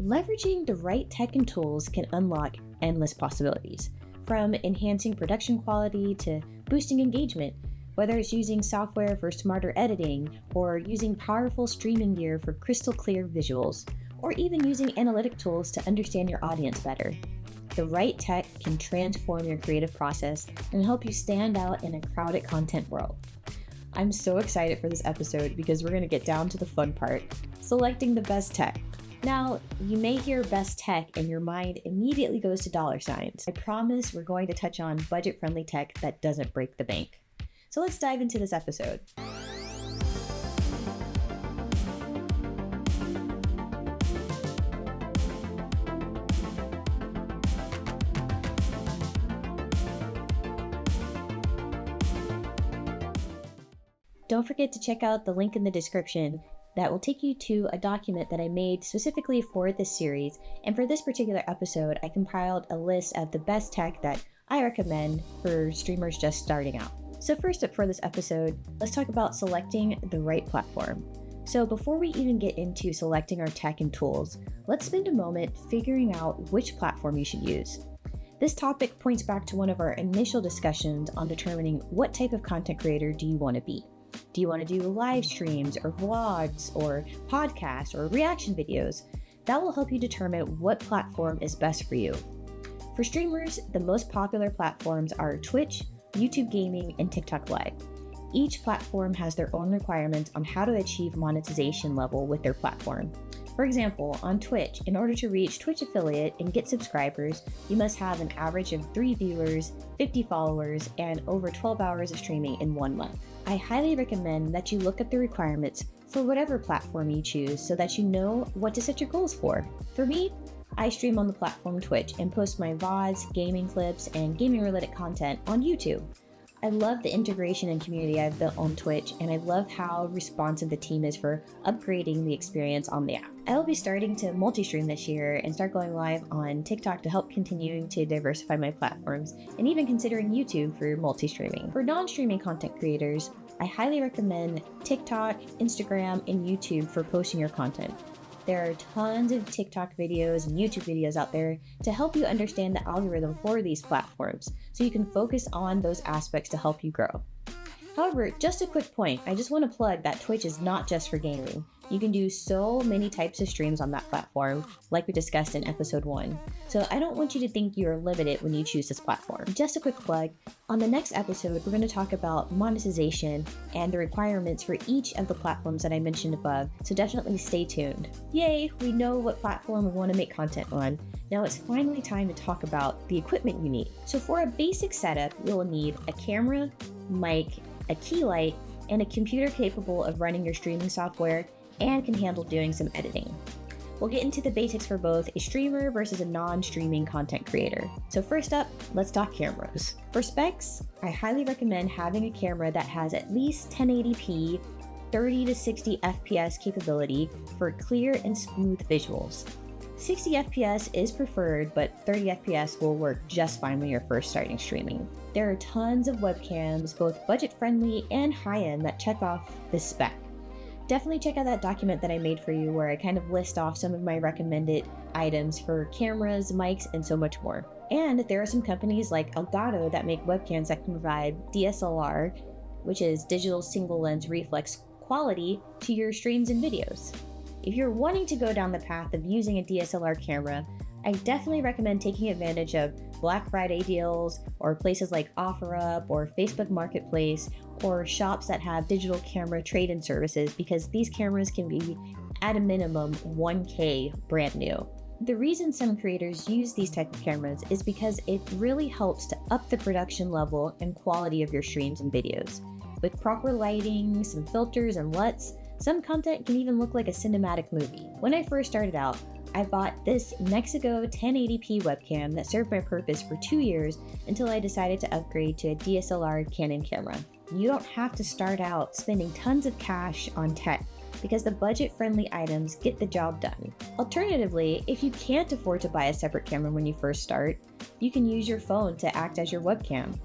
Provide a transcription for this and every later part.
Leveraging the right tech and tools can unlock endless possibilities, from enhancing production quality to boosting engagement, whether it's using software for smarter editing, or using powerful streaming gear for crystal clear visuals, or even using analytic tools to understand your audience better. The right tech can transform your creative process and help you stand out in a crowded content world. I'm so excited for this episode because we're going to get down to the fun part, selecting the best tech. Now, you may hear best tech and your mind immediately goes to dollar signs. I promise we're going to touch on budget-friendly tech that doesn't break the bank. So let's dive into this episode. Don't forget to check out the link in the description that will take you to a document that I made specifically for this series. And for this particular episode, I compiled a list of the best tech that I recommend for streamers just starting out. So first up for this episode, let's talk about selecting the right platform. So before we even get into selecting our tech and tools, let's spend a moment figuring out which platform you should use. This topic points back to one of our initial discussions on determining what type of content creator do you want to be. Do you want to do live streams or vlogs or podcasts or reaction videos? That will help you determine what platform is best for you. For streamers, the most popular platforms are Twitch, YouTube Gaming, and TikTok Live. Each platform has their own requirements on how to achieve monetization level with their platform. For example, on Twitch, in order to reach Twitch affiliate and get subscribers, you must have an average of 3 viewers, 50 followers, and over 12 hours of streaming in 1 month. I highly recommend that you look at the requirements for whatever platform you choose so that you know what to set your goals for. For me, I stream on the platform Twitch and post my VODs, gaming clips, and gaming-related content on YouTube. I love the integration and community I've built on Twitch, and I love how responsive the team is for upgrading the experience on the app. I'll be starting to multi-stream this year and start going live on TikTok to help continuing to diversify my platforms, and even considering YouTube for multi-streaming. For non-streaming content creators, I highly recommend TikTok, Instagram, and YouTube for posting your content. There are tons of TikTok videos and YouTube videos out there to help you understand the algorithm for these platforms, so you can focus on those aspects to help you grow. However, just a quick point, I just want to plug that Twitch is not just for gaming. You can do so many types of streams on that platform, like we discussed in episode 1. So I don't want you to think you're limited when you choose this platform. Just a quick plug, on the next episode, we're going to talk about monetization and the requirements for each of the platforms that I mentioned above, so definitely stay tuned. Yay, we know what platform we want to make content on. Now it's finally time to talk about the equipment you need. So for a basic setup, you'll need a camera, mic, a key light, and a computer capable of running your streaming software and can handle doing some editing. We'll get into the basics for both a streamer versus a non-streaming content creator. So first up, let's talk cameras. For specs, I highly recommend having a camera that has at least 1080p, 30 to 60 FPS capability for clear and smooth visuals. 60 FPS is preferred, but 30 FPS will work just fine when you're first starting streaming. There are tons of webcams, both budget-friendly and high-end, that check off this spec. Definitely check out that document that I made for you where I kind of list off some of my recommended items for cameras, mics, and so much more. And there are some companies like Elgato that make webcams that can provide DSLR, which is digital single lens reflex quality, to your streams and videos. If you're wanting to go down the path of using a DSLR camera, I definitely recommend taking advantage of Black Friday deals or places like OfferUp or Facebook Marketplace or shops that have digital camera trade-in services, because these cameras can be at a minimum 1K brand new. The reason some creators use these type of cameras is because it really helps to up the production level and quality of your streams and videos. With proper lighting, some filters and LUTs, some content can even look like a cinematic movie. When I first started out, I bought this Mexico 1080p webcam that served my purpose for 2 years until I decided to upgrade to a DSLR Canon camera. You don't have to start out spending tons of cash on tech, because the budget-friendly items get the job done. Alternatively, if you can't afford to buy a separate camera when you first start, you can use your phone to act as your webcam.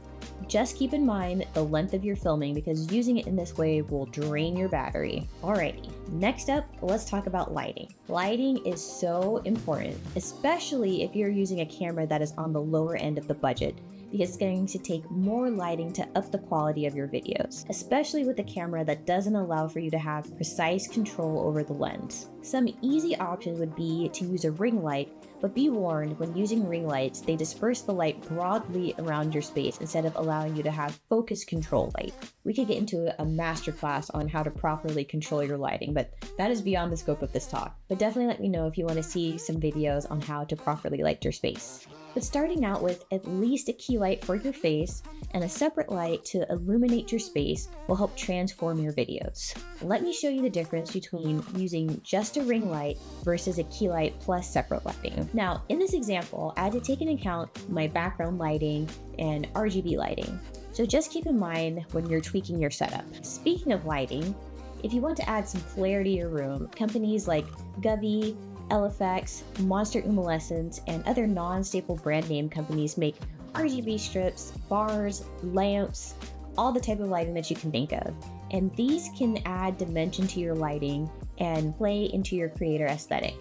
just keep in mind the length of your filming because using it in this way will drain your battery. Alrighty, next up, let's talk about lighting. Lighting is so important, especially if you're using a camera that is on the lower end of the budget, because it's going to take more lighting to up the quality of your videos, especially with a camera that doesn't allow for you to have precise control over the lens. Some easy options would be to use a ring light, but be warned, when using ring lights, they disperse the light broadly around your space instead of allowing you to have focus control light. We could get into a masterclass on how to properly control your lighting, but that is beyond the scope of this talk. But definitely let me know if you want to see some videos on how to properly light your space. But starting out with at least a key light for your face and a separate light to illuminate your space will help transform your videos. Let me show you the difference between using just a ring light versus a key light plus separate lighting. Now, in this example, I had to take into account my background lighting and RGB lighting. So just keep in mind when you're tweaking your setup. Speaking of lighting, if you want to add some flair to your room, companies like Govee, LFX, Monster Umolescence, and other non-staple brand name companies make RGB strips, bars, lamps, all the type of lighting that you can think of. And these can add dimension to your lighting and play into your creator aesthetic.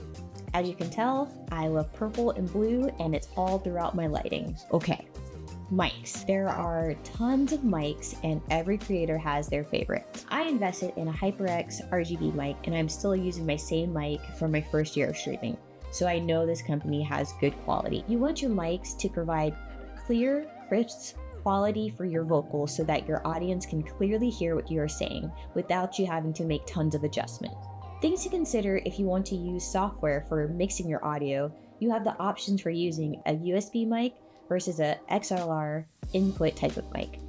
As you can tell, I love purple and blue, and it's all throughout my lighting. Okay. Mics. There are tons of mics and every creator has their favorite. I invested in a HyperX RGB mic and I'm still using my same mic for my first year of streaming. So I know this company has good quality. You want your mics to provide clear, crisp quality for your vocals so that your audience can clearly hear what you are saying without you having to make tons of adjustment. Things to consider if you want to use software for mixing your audio, you have the options for using a USB mic versus a XLR input type of mic.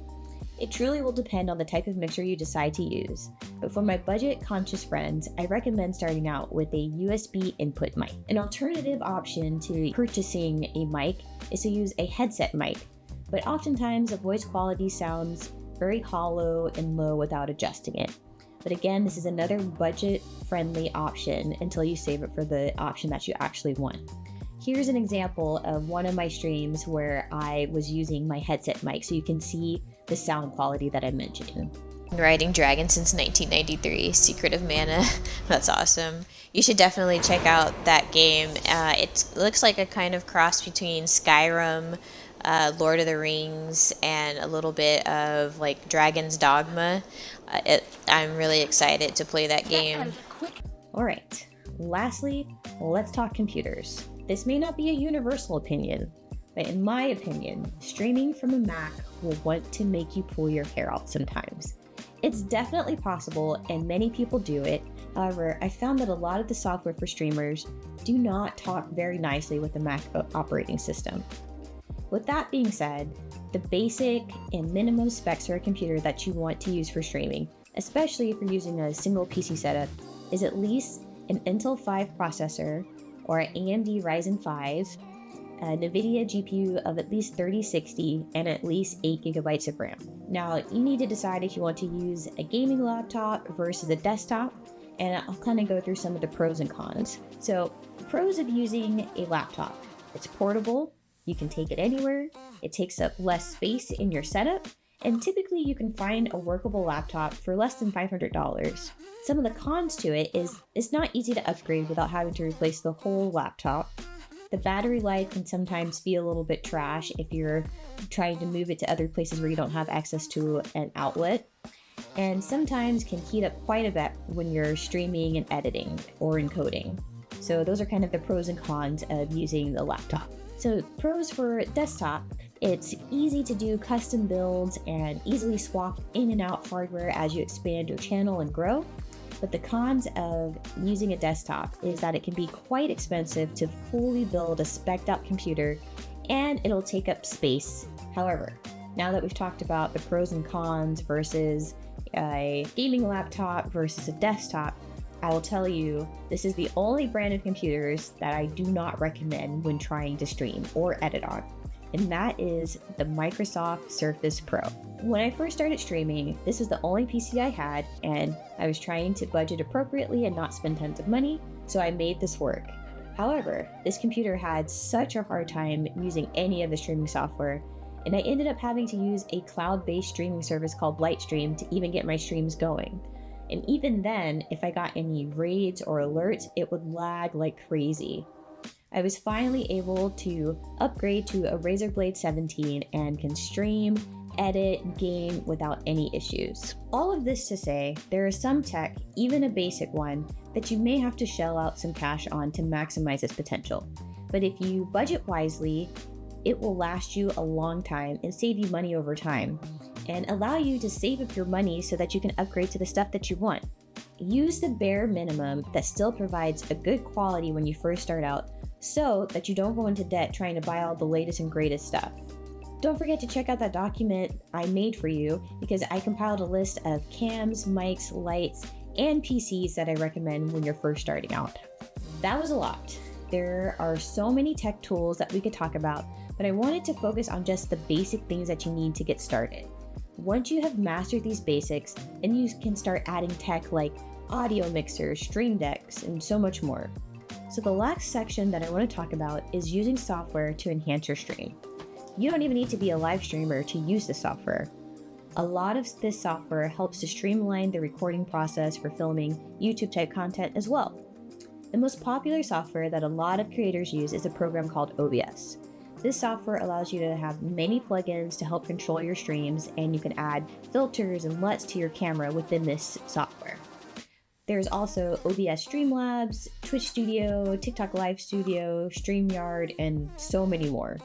It truly will depend on the type of mixer you decide to use, but for my budget-conscious friends, I recommend starting out with a USB input mic. An alternative option to purchasing a mic is to use a headset mic, but oftentimes the voice quality sounds very hollow and low without adjusting it. But again, this is another budget-friendly option until you save it for the option that you actually want. Here's an example of one of my streams where I was using my headset mic so you can see the sound quality that I mentioned. Riding Dragon since 1993, Secret of Mana. That's awesome. You should definitely check out that game. It looks like a kind of cross between Skyrim, Lord of the Rings, and a little bit of like Dragon's Dogma. I'm really excited to play that game. Alright, lastly, let's talk computers. This may not be a universal opinion, but in my opinion, streaming from a Mac will want to make you pull your hair out sometimes. It's definitely possible and many people do it. However, I found that a lot of the software for streamers do not talk very nicely with the Mac operating system. With that being said, the basic and minimum specs for a computer that you want to use for streaming, especially if you're using a single PC setup, is at least an Intel 5 processor or an AMD Ryzen 5, a NVIDIA GPU of at least 3060, and at least 8 GB of RAM. Now, you need to decide if you want to use a gaming laptop versus a desktop, and I'll kind of go through some of the pros and cons. So, pros of using a laptop. It's portable, you can take it anywhere, it takes up less space in your setup, and typically you can find a workable laptop for less than $500. Some of the cons to it is it's not easy to upgrade without having to replace the whole laptop. The battery life can sometimes be a little bit trash if you're trying to move it to other places where you don't have access to an outlet. And sometimes can heat up quite a bit when you're streaming and editing or encoding. So those are kind of the pros and cons of using the laptop. So pros for desktop, it's easy to do custom builds and easily swap in and out hardware as you expand your channel and grow. But the cons of using a desktop is that it can be quite expensive to fully build a spec'd out computer and it'll take up space. However, now that we've talked about the pros and cons versus a gaming laptop versus a desktop, I will tell you this is the only brand of computers that I do not recommend when trying to stream or edit on, and that is the Microsoft Surface Pro. When I first started streaming, this was the only PC I had, and I was trying to budget appropriately and not spend tons of money, so I made this work. However, this computer had such a hard time using any of the streaming software, and I ended up having to use a cloud-based streaming service called Lightstream to even get my streams going. And even then, if I got any raids or alerts, it would lag like crazy. I was finally able to upgrade to a Razer Blade 17 and can stream, edit, game without any issues. All of this to say, there is some tech, even a basic one, that you may have to shell out some cash on to maximize its potential. But if you budget wisely, it will last you a long time and save you money over time, and allow you to save up your money so that you can upgrade to the stuff that you want. Use the bare minimum that still provides a good quality when you first start out, so that you don't go into debt trying to buy all the latest and greatest stuff. Don't forget to check out that document I made for you, because I compiled a list of cams, mics, lights, and PCs that I recommend when you're first starting out. That was a lot. There are so many tech tools that we could talk about, but I wanted to focus on just the basic things that you need to get started. Once you have mastered these basics, then you can start adding tech like audio mixers, stream decks, and so much more. So the last section that I want to talk about is using software to enhance your stream. You don't even need to be a live streamer to use this software. A lot of this software helps to streamline the recording process for filming YouTube type content as well. The most popular software that a lot of creators use is a program called OBS. This software allows you to have many plugins to help control your streams, and you can add filters and LUTs to your camera within this software. There's also OBS Streamlabs, Twitch Studio, TikTok Live Studio, StreamYard, and so many more.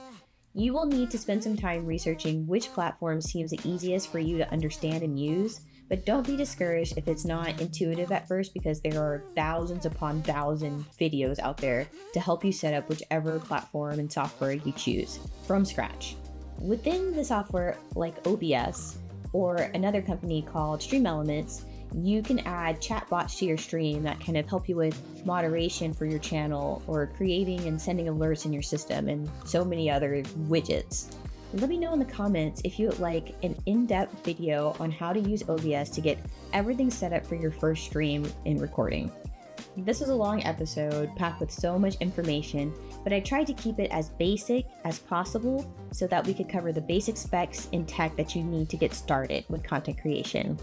You will need to spend some time researching which platform seems the easiest for you to understand and use, but don't be discouraged if it's not intuitive at first, because there are thousands upon thousands videos out there to help you set up whichever platform and software you choose from scratch. Within the software like OBS or another company called Stream Elements, you can add chatbots to your stream that kind of help you with moderation for your channel, or creating and sending alerts in your system, and so many other widgets. Let me know in the comments if you would like an in-depth video on how to use OBS to get everything set up for your first stream and recording. This was a long episode packed with so much information, but I tried to keep it as basic as possible so that we could cover the basic specs and tech that you need to get started with content creation.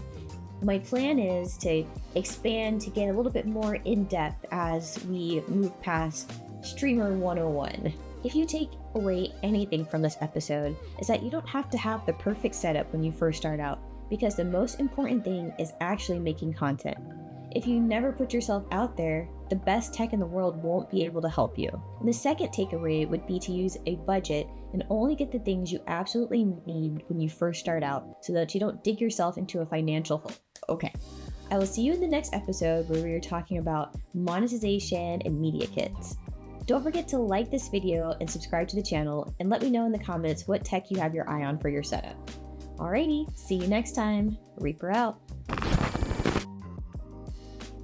My plan is to expand to get a little bit more in-depth as we move past Streamer 101. If you take away anything from this episode, is that you don't have to have the perfect setup when you first start out, because the most important thing is actually making content. If you never put yourself out there, the best tech in the world won't be able to help you. And the second takeaway would be to use a budget and only get the things you absolutely need when you first start out, so that you don't dig yourself into a financial hole. Okay, I will see you in the next episode where we are talking about monetization and media kits. Don't forget to like this video and subscribe to the channel, and let me know in the comments what tech you have your eye on for your setup. Alrighty, see you next time. Reaper out.